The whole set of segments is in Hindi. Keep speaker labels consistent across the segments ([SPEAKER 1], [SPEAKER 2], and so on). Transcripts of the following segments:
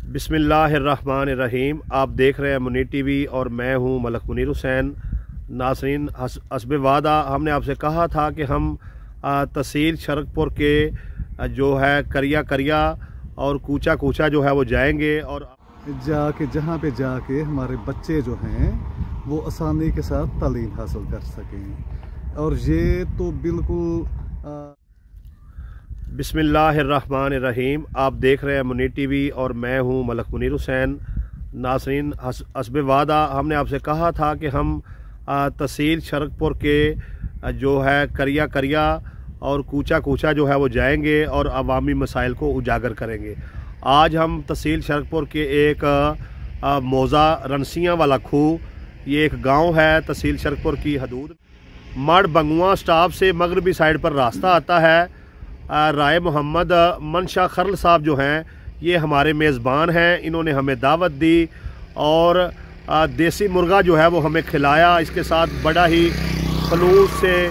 [SPEAKER 1] बिस्मिल्लाहिर्रहमानिर्रहीम। आप देख रहे हैं मुनीर टीवी और मैं हूं मलक मुनीर हुसैन। नासरीन, हस्ब वादा हमने आपसे कहा था कि हम तहसील शरकपुर के जो है करिया करिया और कूचा कूचा जो है वो जाएंगे और
[SPEAKER 2] जाके जहाँ पे जाके हमारे बच्चे जो हैं वो आसानी के साथ तालीम हासिल कर सकें। और ये तो बिल्कुल
[SPEAKER 1] बिस्मिल्लाहिर्रहमानिर्रहीम। आप देख रहे हैं मुनीर टीवी और मैं हूं मलक मुनीर हुसैन। नासरीन, हस्ब वादा हमने आपसे कहा था कि हम तहसील शरकपुर के जो है करिया करिया और कूचा कूचा जो है वो जाएंगे और अवामी मसाइल को उजागर करेंगे। आज हम तहसील शरकपुर के एक मौज़ा रनसियाँ वाला खूह, ये एक गांव है तहसील शरकपुर की हदूद। मड़ बंगुआ स्टाफ से मगरबी साइड पर रास्ता आता है। राय मोहम्मद मनशा खरल साहब जो हैं ये हमारे मेज़बान हैं। इन्होंने हमें दावत दी और देसी मुर्गा जो है वो हमें खिलाया। इसके साथ बड़ा ही खलूस से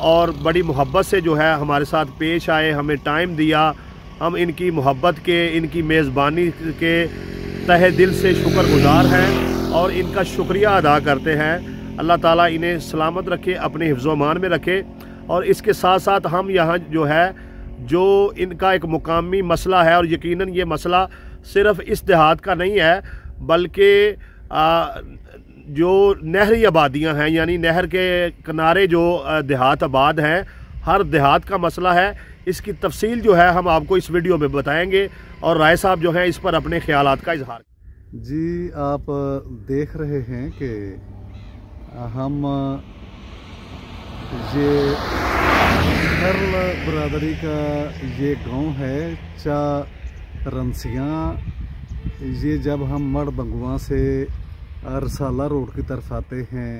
[SPEAKER 1] और बड़ी मोहब्बत से जो है हमारे साथ पेश आए, हमें टाइम दिया। हम इनकी मोहब्बत के, इनकी मेज़बानी के तहे दिल से शुक्रगुजार हैं और इनका शुक्रिया अदा करते हैं। अल्लाह ताला इन्हें सलामत रखे, अपने हिफ्ज़-ओ-अमान में रखे। और इसके साथ साथ हम यहाँ जो है जो इनका एक मुकामी मसला है, और यकीनन ये मसला सिर्फ इस देहात का नहीं है बल्कि जो नहरी आबादियाँ हैं, यानी नहर के किनारे जो देहात आबाद हैं, हर देहात का मसला है। इसकी तफसील जो है हम आपको इस वीडियो में बताएंगे और राय साहब जो है इस पर अपने ख्यालात का इजहार।
[SPEAKER 2] जी, आप देख रहे हैं कि हम ये खरल बरादरी का ये गांव है चा रनसियाँ। ये जब हम मड़ बंगुआ से रसाला रोड की तरफ आते हैं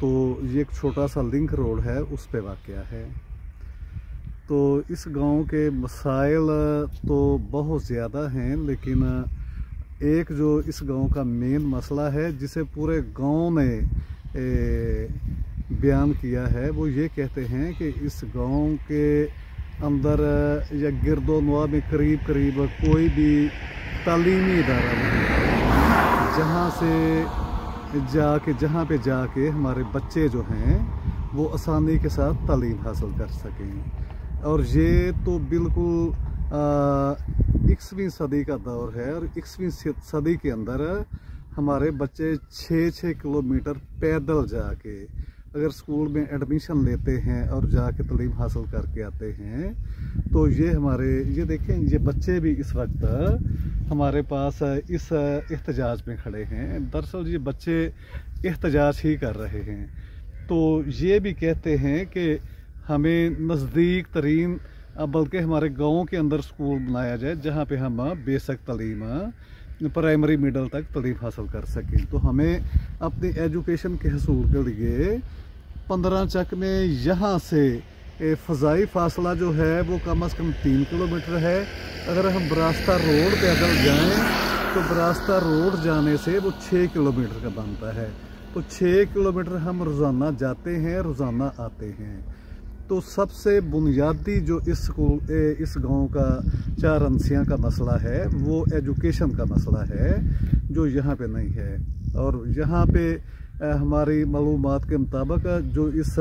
[SPEAKER 2] तो ये एक छोटा सा लिंक रोड है, उस पे वाक़या है। तो इस गांव के मसाइल तो बहुत ज़्यादा हैं, लेकिन एक जो इस गांव का मेन मसला है जिसे पूरे गांव ने बयान किया है, वो ये कहते हैं कि इस गांव के अंदर या गिरदोनवा में करीब करीब कोई भी तालीमी इदारा नहीं है जहाँ पे जाके हमारे बच्चे जो हैं वो आसानी के साथ तालीम हासिल कर सकें। और ये तो बिल्कुल 21वीं सदी का दौर है और 21वीं सदी के अंदर हमारे बच्चे 6-6 किलोमीटर पैदल जाके अगर स्कूल में एडमिशन लेते हैं और जाके तालीम हासिल करके आते हैं, तो ये देखें, ये बच्चे भी इस वक्त हमारे पास इस एहतजाज में खड़े हैं। दरअसल ये बच्चे एहतजाज ही कर रहे हैं। तो ये भी कहते हैं कि हमें नज़दीक तरीन बल्कि हमारे गाँव के अंदर स्कूल बनाया जाए जहाँ पे हम बेसिक तालीम प्राइमरी मिडल तक तालीम हासिल कर सकें। तो हमें अपनी एजुकेशन के हसूल के लिए 15 चक में यहाँ से फ़ज़ाई फ़ासला जो है वो कम से कम 3 किलोमीटर है। अगर हम बरास्ता रोड पैदल जाएं तो बरास्ता रोड जाने से वो 6 किलोमीटर का बनता है। तो 6 किलोमीटर हम रोज़ाना जाते हैं, रोज़ाना आते हैं। तो सबसे बुनियादी जो इस गांव का चार रनसियाँ का मसला है वो एजुकेशन का मसला है, जो यहाँ पे नहीं है। और यहाँ पे हमारी मालूमात के मुताबिक जो इस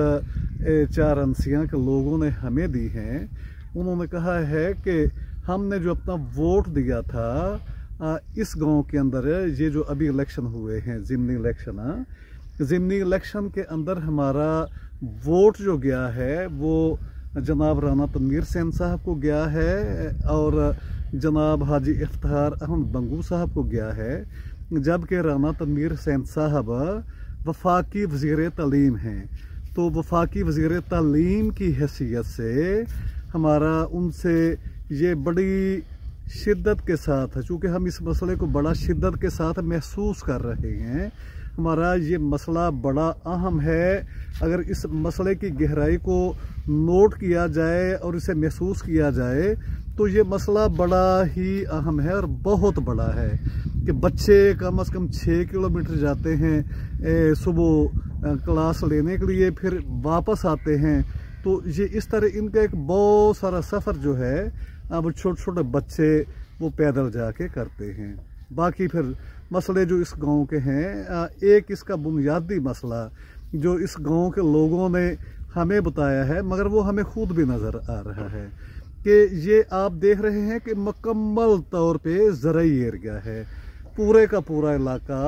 [SPEAKER 2] चार रनसियाँ के लोगों ने हमें दी हैं, उन्होंने कहा है कि हमने जो अपना वोट दिया था इस गांव के अंदर, ये जो अभी इलेक्शन हुए हैं ज़िमनी इलेक्शन के अंदर हमारा वोट जो गया है वो जनाब राना तनवीर सेन साहब को गया है और जनाब हाजी इफ्तिखार अहमद बंगू साहब को गया है। जबकि राना तनवीर सेन साहब वफाकी वज़ीर तालीम हैं। तो वफाकी वज़ीर तालीम की हैसियत से हमारा उनसे ये बड़ी शिद्दत के साथ, चूँकि हम इस मसले को बड़ा शिद्दत के साथ महसूस कर रहे हैं, हमारा ये मसला बड़ा अहम है। अगर इस मसले की गहराई को नोट किया जाए और इसे महसूस किया जाए तो ये मसला बड़ा ही अहम है और बहुत बड़ा है कि बच्चे कम से कम 6 किलोमीटर जाते हैं सुबह क्लास लेने के लिए, फिर वापस आते हैं। तो ये इस तरह इनका एक बहुत सारा सफ़र जो है अब छोटे छोटे बच्चे वो पैदल जाके करते हैं। बाकी फिर मसले जो इस गांव के हैं, एक इसका बुनियादी मसला जो इस गांव के लोगों ने हमें बताया है, मगर वो हमें खुद भी नज़र आ रहा है कि ये आप देख रहे हैं कि मुकम्मल तौर पे ज़रई एरिया है, पूरे का पूरा इलाका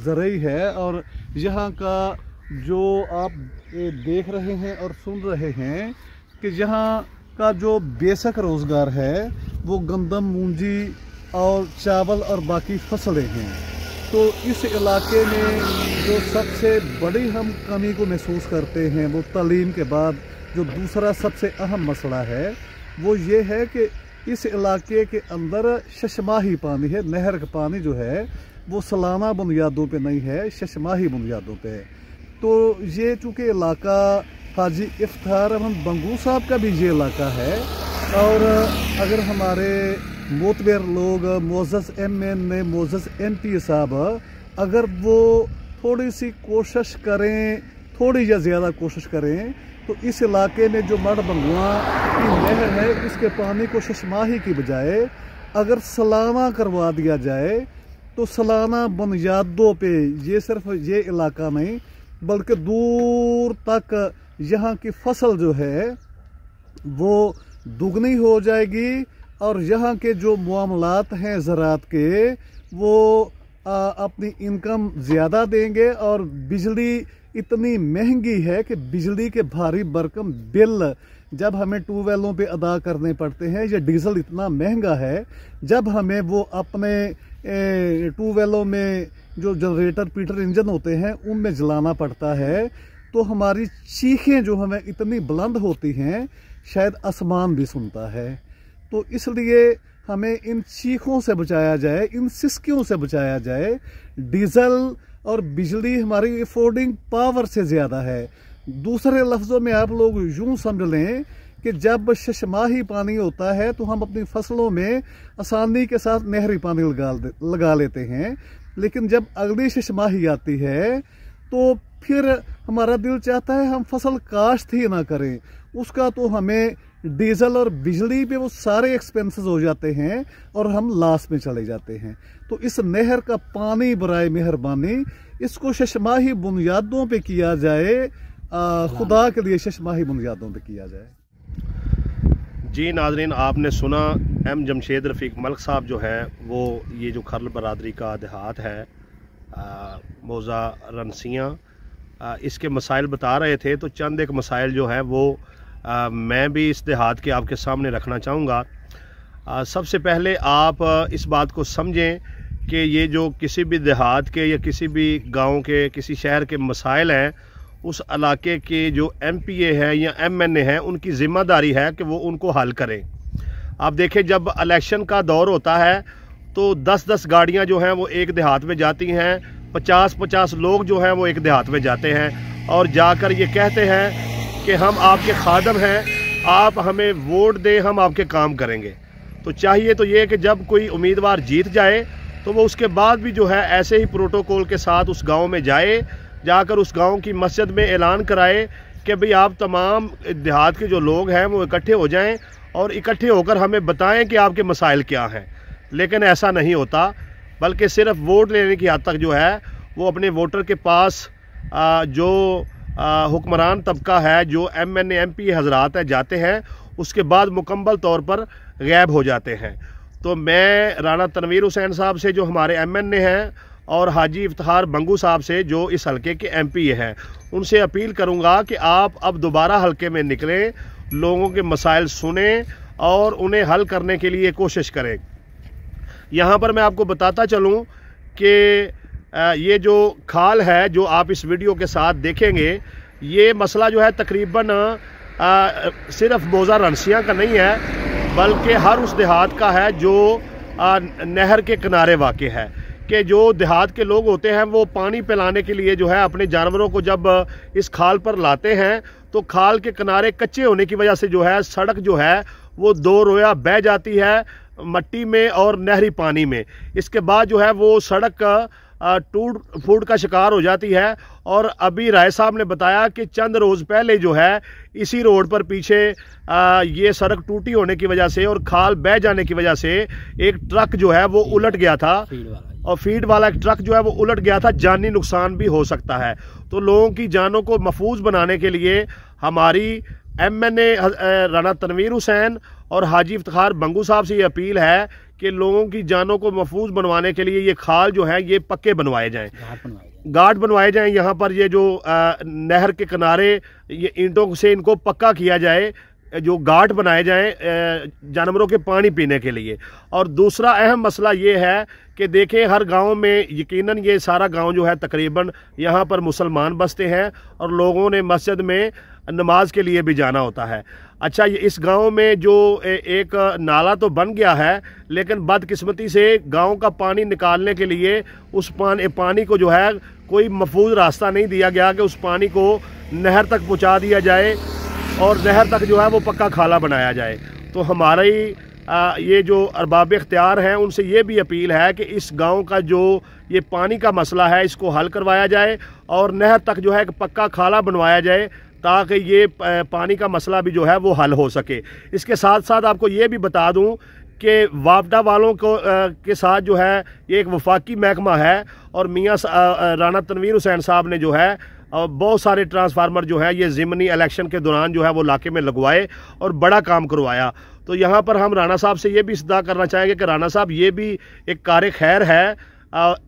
[SPEAKER 2] ज़रई है। और यहाँ का जो आप देख रहे हैं और सुन रहे हैं कि यहाँ का जो बेसिक रोज़गार है वो गंदम, मूंजी और चावल और बाकी फसलें हैं। तो इस इलाके में जो सबसे बड़ी हम कमी को महसूस करते हैं वो तालीम के बाद जो दूसरा सबसे अहम मसला है वो ये है कि इस इलाके के अंदर शशमाही पानी है। नहर का पानी जो है वो सालाना बुनियादों पे नहीं है, शशमाही बुनियादों पे है। तो ये चूँकि इलाका हाजी इफ्तार अहमद बंगू साहब का भी ये इलाका है, और अगर हमारे मोतबर लोग मोअज़्ज़ज़ MN मोअज़्ज़ज़ MP साहब अगर वो थोड़ी सी कोशिश करें, थोड़ी या ज़्यादा कोशिश करें, तो इस इलाके में जो मड बंगुआ की नहर है इसके पानी को शशमाही की बजाय अगर सालाना करवा दिया जाए तो सालाना बुनियादों पे ये सिर्फ ये इलाका नहीं बल्कि दूर तक यहाँ की फसल जो है वो दुगनी हो जाएगी, और यहाँ के जो मामलात हैं ज़राअत के वो अपनी इनकम ज़्यादा देंगे। और बिजली इतनी महंगी है कि बिजली के भारी भरकम बिल जब हमें ट्यूबवेलों पे अदा करने पड़ते हैं, या डीजल इतना महंगा है जब हमें वो अपने ट्यूबवेलों में जो जनरेटर पीटर इंजन होते हैं उनमें जलाना पड़ता है, तो हमारी चीखें जो हमें इतनी बुलंद होती हैं शायद आसमान भी सुनता है। तो इसलिए हमें इन चीखों से बचाया जाए, इन सिसकियों से बचाया जाए। डीजल और बिजली हमारी अफोर्डिंग पावर से ज़्यादा है। दूसरे लफ्ज़ों में आप लोग यूँ समझ लें कि जब शशमाही पानी होता है तो हम अपनी फसलों में आसानी के साथ नहरी पानी लगा लेते हैं, लेकिन जब अगली शशमाही आती है तो फिर हमारा दिल चाहता है हम फसल काश्त ही ना करें। उसका तो हमें डीजल और बिजली पे वो सारे एक्सपेंसेस हो जाते हैं और हम लॉस में चले जाते हैं। तो इस नहर का पानी बराए मेहरबानी इसको शशमाही बुनियादों पे किया जाए, खुदा के लिए शशमाही बुनियादों पे किया जाए।
[SPEAKER 1] जी नाज़रीन, आपने सुना एम जमशेद रफ़ीक मलिक साहब जो है वो ये जो खरल बरादरी का देहात है मौज़ा रनसियाँ, इसके मसाइल बता रहे थे। तो चंद एक मसाइल जो है वो मैं भी इस देहात के आपके सामने रखना चाहूँगा। सबसे पहले आप इस बात को समझें कि ये जो किसी भी देहात के या किसी भी गांव के किसी शहर के मसाइल हैं, उस इलाके के जो MPA है या MNA है उनकी ज़िम्मेदारी है कि वो उनको हल करें। आप देखें जब इलेक्शन का दौर होता है तो 10-10 गाड़ियाँ जो हैं वो एक देहात में जाती हैं, 50-50 लोग जो हैं वो एक देहात में जाते हैं और जाकर ये कहते हैं कि हम आपके खादम हैं, आप हमें वोट दें, हम आपके काम करेंगे। तो चाहिए तो ये कि जब कोई उम्मीदवार जीत जाए तो वो उसके बाद भी जो है ऐसे ही प्रोटोकॉल के साथ उस गांव में जाए, जाकर उस गांव की मस्जिद में ऐलान कराए कि भाई आप तमाम देहात के जो लोग हैं वो इकट्ठे हो जाएं और इकट्ठे होकर हमें बताएं कि आपके मसाइल क्या हैं। लेकिन ऐसा नहीं होता, बल्कि सिर्फ वोट लेने की हद तक जो है वो अपने वोटर के पास जो हुक्मरान तबका है, जो MNA MP हजरात हैं, जाते हैं, उसके बाद मुकम्मल तौर पर गायब हो जाते हैं। तो मैं राना तनवीर हुसैन साहब से जो हमारे MNA हैं और हाजी इफ्तार बंगू साहब से जो इस हलके के MPA हैं, उनसे अपील करूंगा कि आप अब दोबारा हलके में निकलें, लोगों के मसाइल सुनें और उन्हें हल करने के लिए कोशिश करें। यहाँ पर मैं आपको बताता चलूँ कि ये जो खाल है जो आप इस वीडियो के साथ देखेंगे, ये मसला जो है तकरीबन सिर्फ मौज़ा रनसियाँ का नहीं है बल्कि हर उस देहात का है जो नहर के किनारे वाक़ है। कि जो देहात के लोग होते हैं वो पानी पिलाने के लिए जो है अपने जानवरों को जब इस खाल पर लाते हैं तो खाल के किनारे कच्चे होने की वजह से जो है सड़क जो है वो दो रोया बह जाती है मट्टी में और नहरी पानी में। इसके बाद जो है वो सड़क टूट फूट का शिकार हो जाती है। और अभी राय साहब ने बताया कि चंद रोज़ पहले जो है इसी रोड पर पीछे ये सड़क टूटी होने की वजह से और खाल बह जाने की वजह से एक ट्रक जो है वो उलट गया था, और फीड वाला एक ट्रक जो है वो उलट गया था। जानी नुकसान भी हो सकता है। तो लोगों की जानों को महफूज बनाने के लिए हमारी MNA राणा तनवीर हुसैन और हाजी इफ्तिखार बंगू साहब से ये अपील है कि लोगों की जानों को महफूज बनवाने के लिए ये खाल जो है ये पक्के बनवाए जाएं, घाट बनवाए जाएं। यहाँ पर ये जो नहर के किनारे ये ईंटों से इनको पक्का किया जाए, जो घाट बनाए जाएं जानवरों के पानी पीने के लिए। और दूसरा अहम मसला ये है कि देखें हर गांव में यकीनन ये सारा गांव जो है तकरीबन यहाँ पर मुसलमान बसते हैं और लोगों ने मस्जिद में नमाज के लिए भी जाना होता है। अच्छा, ये इस गांव में जो एक नाला तो बन गया है, लेकिन बदकिस्मती से गांव का पानी निकालने के लिए उस पानी को जो है कोई महफूज रास्ता नहीं दिया गया कि उस पानी को नहर तक पहुँचा दिया जाए और नहर तक जो है वो पक्का खाला बनाया जाए। तो हमारी ये जो अरबाब इख्तियार हैं उनसे ये भी अपील है कि इस गांव का जो ये पानी का मसला है इसको हल करवाया जाए और नहर तक जो है एक पक्का खाला बनवाया जाए ताकि ये पानी का मसला भी जो है वो हल हो सके। इसके साथ साथ आपको ये भी बता दूं कि वापडा वालों को के साथ जो है ये एक वफाकी महकमा है और मियाँ राणा तनवीर हुसैन साहब ने जो है बहुत सारे ट्रांसफार्मर जो है ये ज़िमनी इलेक्शन के दौरान जो है वो इलाके में लगवाए और बड़ा काम करवाया। तो यहाँ पर हम राणा साहब से ये भी इस्तदा करना चाहेंगे कि राणा साहब ये भी एक कार खैर है।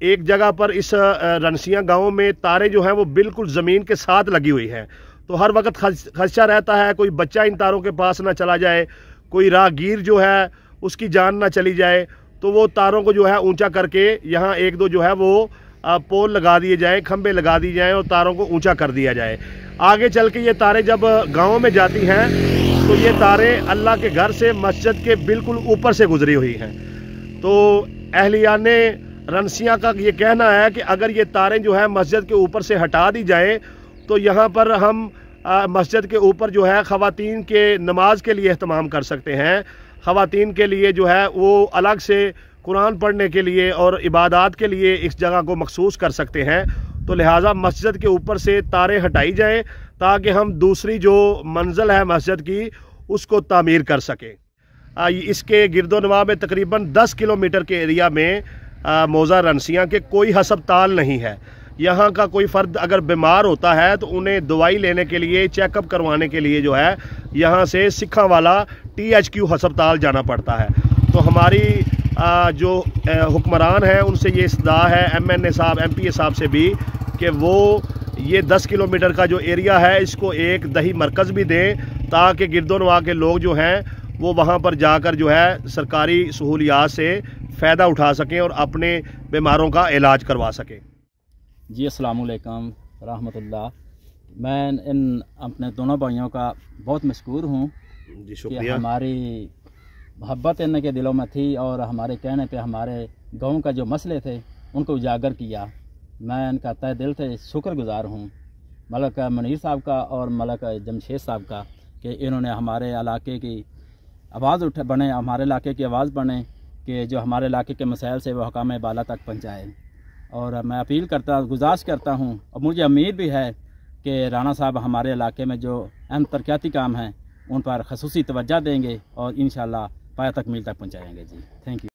[SPEAKER 1] एक जगह पर इस रनसिया गाँव में तारें जो हैं वो बिल्कुल ज़मीन के साथ लगी हुई हैं, तो हर वक्त खदशा रहता है कोई बच्चा इन तारों के पास ना चला जाए, कोई राहगीर जो है उसकी जान ना चली जाए। तो वो तारों को जो है ऊंचा करके यहाँ एक दो जो है वो पोल लगा दिए जाएं, खंबे लगा दिए जाएं और तारों को ऊंचा कर दिया जाए। आगे चल के ये तारें जब गाँव में जाती हैं तो ये तारें अल्लाह के घर से मस्जिद के बिल्कुल ऊपर से गुजरी हुई हैं। तो अहलियाने रनसिया का ये कहना है कि अगर ये तारें जो है मस्जिद के ऊपर से हटा दी जाएँ तो यहाँ पर हम मस्जिद के ऊपर जो है ख़वातीन के नमाज के लिए एहतमाम कर सकते हैं। ख़वातीन के लिए जो है वो अलग से कुरान पढ़ने के लिए और इबादत के लिए इस जगह को मखसूस कर सकते हैं। तो लिहाजा मस्जिद के ऊपर से तारें हटाई जाएं ताकि हम दूसरी जो मंजिल है मस्जिद की उसको तामीर कर सकें। इसके गिरदोनवा में तकरीबन 10 किलोमीटर के एरिया में मौज़ा रनसिया के कोई हस्पताल नहीं है। यहाँ का कोई फ़र्द अगर बीमार होता है तो उन्हें दवाई लेने के लिए, चेकअप करवाने के लिए जो है यहाँ से सिखा वाला THQ हस्पताल जाना पड़ता है। तो हमारी जो हुक्मरान हैं उनसे ये इस्तदा है MNA साहब, MPA साहब से भी कि वो ये 10 किलोमीटर का जो एरिया है इसको एक दही मरकज़ भी दें ताकि गिरदोनवा के लोग जो हैं वो वहाँ पर जाकर जो है सरकारी सहूलियात से फ़ायदा उठा सकें और अपने बीमारों का इलाज करवा सकें।
[SPEAKER 3] जी अस्सलाम वालेकुम रहमतुल्लाह। मैं इन अपने दोनों भाइयों का बहुत मशकूर हूँ कि हमारी मोहब्बत इनके दिलों में थी और हमारे कहने पे हमारे गाँव का जो मसले थे उनको उजागर किया। मैं इनका तहे दिल से शुक्रगुज़ार हूँ मलक मुनीर साहब का और मलक जमशेद साहब का कि इन्होंने हमारे इलाके की आवाज़ बने, हमारे इलाके की आवाज़ बने कि जो हमारे इलाके के मसाइल से वो हुकाम बाला तक पहुँचाए। और मैं अपील करता, गुजारिश करता हूँ और मुझे उम्मीद भी है कि राणा साहब हमारे इलाके में जो अहम तरक्याती काम हैं उन पर खसूसी तवज्जो देंगे और इंशाअल्लाह पाया तकमील तक पहुँचाएँगे। जी थैंक यू।